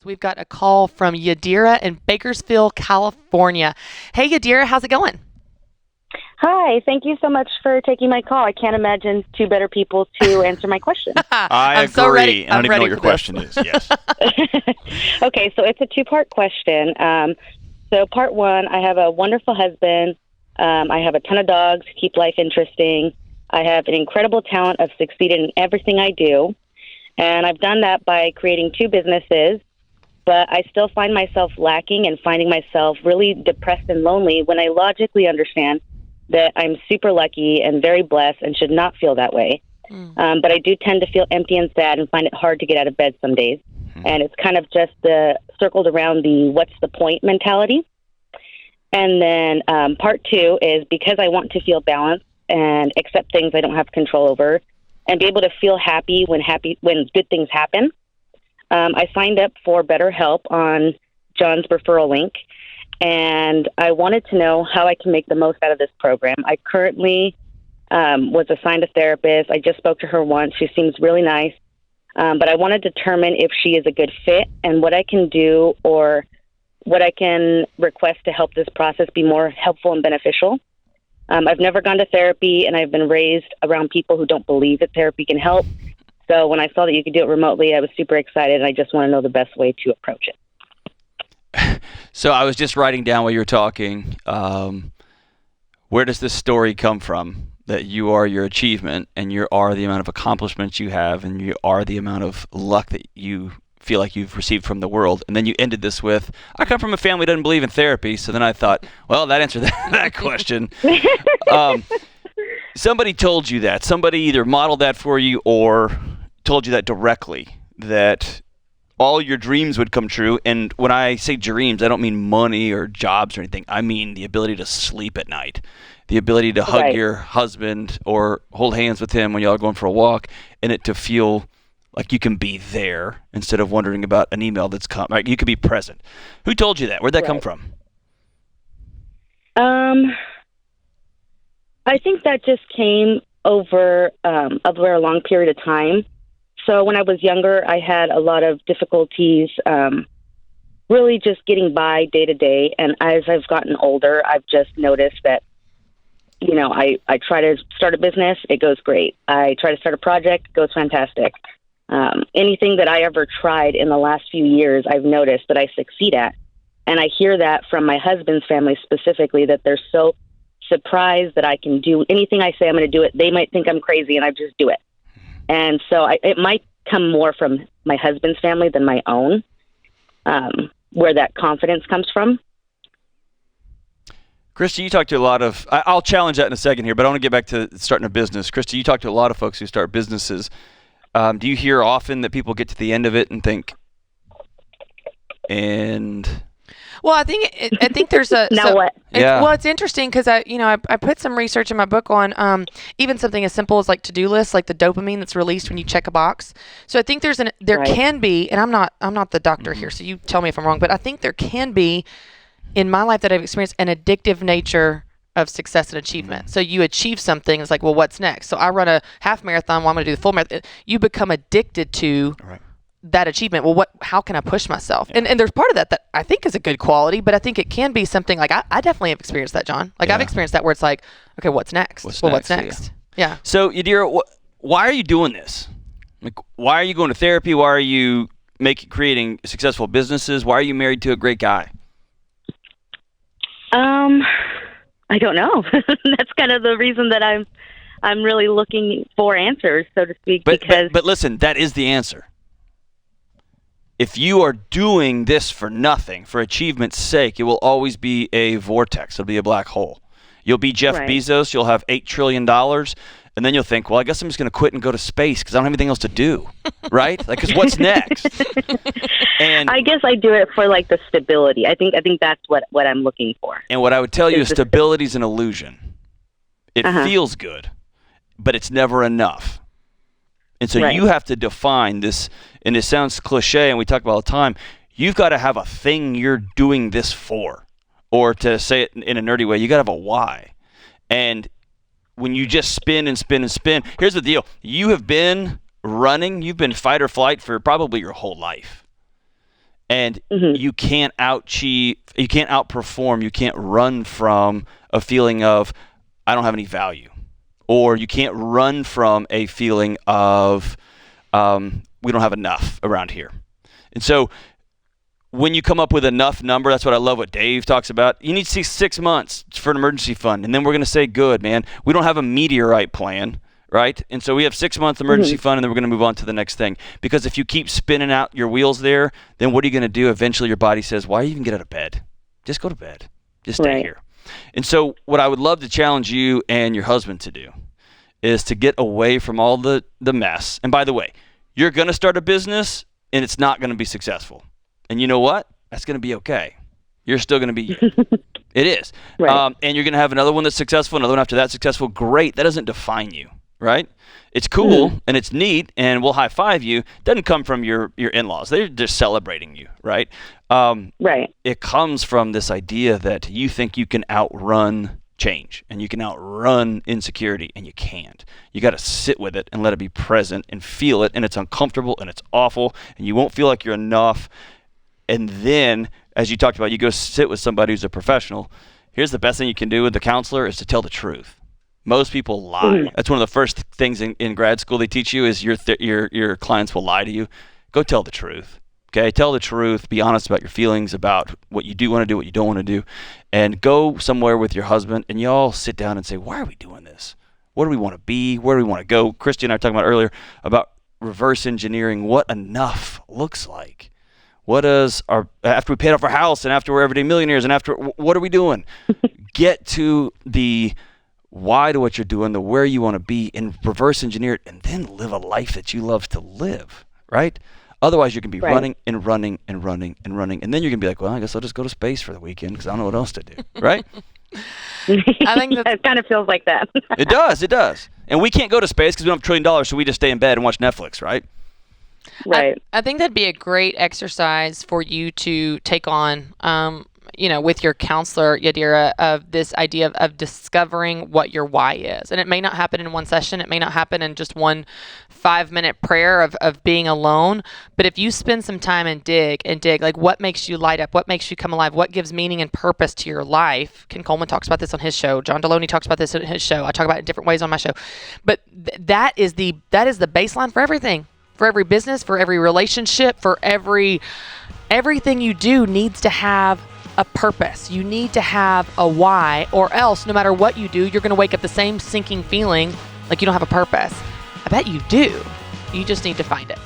We've got a call from Yadira in Bakersfield, California. Hey, Yadira, how's it going? Hi, thank you so much for taking my call. I can't imagine two better people to answer my question. I agree. So ready. I don't even know what your for question is. Yes. Okay, so it's a two-part question. So part one, I have a wonderful husband. I have a ton of dogs, keep life interesting. I have an incredible talent of succeeding in everything I do. And I've done that by creating two businesses. But I still find myself lacking and finding myself really depressed and lonely when I logically understand that I'm super lucky and very blessed and should not feel that way. But I do tend to feel empty and sad and find it hard to get out of bed some days. And it's kind of just circled around the what's the point mentality. And then part two is because I want to feel balanced and accept things I don't have control over and be able to feel happy when good things happen. I signed up for BetterHelp on John's referral link, and I wanted to know how I can make the most out of this program. I currently was assigned a therapist. I just spoke to her once. She seems really nice, but I want to determine if she is a good fit and what I can do or what I can request to help this process be more helpful and beneficial. I've never gone to therapy, and I've been raised around people who don't believe that therapy can help. So when I saw that you could do it remotely, I was super excited, and I just want to know the best way to approach it. So I was just writing down while you were talking. Where does this story come from? That you are your achievement, and you are the amount of accomplishments you have, and you are the amount of luck that you feel like you've received from the world. And then you ended this with, I come from a family that doesn't believe in therapy. So then I thought, well, that answered that question. Somebody told you that. Somebody either modeled that for you or told you that directly, that all your dreams would come true. And when I say dreams, I don't mean money or jobs or anything. I mean the ability to sleep at night, the ability to hug your husband or hold hands with him when y'all are going for a walk, and it to feel like you can be there instead of wondering about an email that's come. Right? You could be present. Who told you that? Where'd that come from? I think that just came over a long period of time. So when I was younger, I had a lot of difficulties really just getting by day to day. And as I've gotten older, I've just noticed that, you know, I try to start a business, it goes great. I try to start a project, it goes fantastic. Anything that I ever tried in the last few years, I've noticed that I succeed at. And I hear that from my husband's family specifically, that they're so surprised that I can do anything I say I'm going to do it. They might think I'm crazy, and I just do it. And so it might come more from my husband's family than my own, where that confidence comes from. Christy, you talk to a lot of, I'll challenge that in a second here, but I want to get back to starting a business. Christy, you talk to a lot of folks who start businesses. Do you hear often that people get to the end of it and think, Well, I think there's a what? Well, it's interesting because I put some research in my book on even something as simple as like to-do lists, like the dopamine that's released when you check a box. So I think there can be, and I'm not the doctor here, so you tell me if I'm wrong, but I think there can be in my life that I've experienced an addictive nature of success and achievement. So you achieve something, it's like, well, what's next? So I run a half marathon, well, I'm going to do the full marathon. You become addicted to that achievement. Well, how can I push myself? And there's part of that I think is a good quality, but I think it can be something like, I definitely have experienced that, John. Like I've experienced that where it's like, okay, what's next? What's next? Yeah. So Yadira, why are you doing this? Like, why are you going to therapy? Why are you creating successful businesses? Why are you married to a great guy? I don't know. That's kind of the reason that I'm really looking for answers, so to speak. But listen, that is the answer. If you are doing this for nothing, for achievement's sake, it will always be a vortex. It'll be a black hole. You'll be Jeff Bezos. You'll have $8 trillion. And then you'll think, well, I guess I'm just going to quit and go to space because I don't have anything else to do, right? Like, because what's next? And I guess I do it for like the stability. I think that's what I'm looking for. And what I would tell you is stability is an illusion. It feels good, but it's never enough. And so you have to define this, and it sounds cliche, and we talk about it all the time. You've got to have a thing you're doing this for, or to say it in a nerdy way, you got to have a why. And when you just spin and spin and spin, here's the deal. You have been running, you've been fight or flight for probably your whole life. And you can't out-achieve, you can't outperform, you can't run from a feeling of, I don't have any value. Or you can't run from a feeling of, we don't have enough around here. And so when you come up with enough number, that's what I love what Dave talks about. You need to see 6 months for an emergency fund. And then we're going to say, good, man. We don't have a meteorite plan. Right? And so we have 6 month emergency fund, and then we're going to move on to the next thing. Because if you keep spinning out your wheels there, then what are you going to do? Eventually your body says, why even get out of bed? Just go to bed. Just stay here. And so what I would love to challenge you and your husband to do is to get away from all the mess. And by the way, you're going to start a business, and it's not going to be successful. And you know what? That's going to be okay. You're still going to be you. It is. Right. And you're going to have another one that's successful, another one after that successful. Great. That doesn't define you. Right? It's cool and it's neat, and we'll high five you. Doesn't come from your in-laws. They're just celebrating you, right? Right. It comes from this idea that you think you can outrun change and you can outrun insecurity, and you can't. You got to sit with it and let it be present and feel it, and it's uncomfortable and it's awful, and you won't feel like you're enough. And then, as you talked about, you go sit with somebody who's a professional. Here's the best thing you can do with the counselor is to tell the truth. Most people lie. That's one of the first things in grad school they teach you is your clients will lie to you. Go tell the truth. Okay? Tell the truth. Be honest about your feelings, about what you do want to do, what you don't want to do. And go somewhere with your husband, and you all sit down and say, why are we doing this? What do we want to be? Where do we want to go? Christy and I were talking about earlier about reverse engineering what enough looks like. What does after we paid off our house and after we're everyday millionaires and after, what are we doing? Get to the why to what you're doing, the where you want to be, and reverse engineer it, and then live a life that you love to live, right? Otherwise, you're going to be running and running and running and running, and then you're going to be like, well, I guess I'll just go to space for the weekend because I don't know what else to do, right? I think it kind of feels like that. It does. And we can't go to space because we don't have $1 trillion, so we just stay in bed and watch Netflix, right? Right. I think that'd be a great exercise for you to take on, with your counselor, Yadira, of this idea of discovering what your why is. And it may not happen in one session. It may not happen in just one 5-minute prayer of being alone. But if you spend some time and dig, like what makes you light up? What makes you come alive? What gives meaning and purpose to your life? Ken Coleman talks about this on his show. John Deloney talks about this on his show. I talk about it in different ways on my show. But that is the baseline for everything. For every business, for every relationship, for everything you do needs to have a purpose. You need to have a why, or else no matter what you do, you're going to wake up the same sinking feeling like you don't have a purpose. I bet you do. You just need to find it.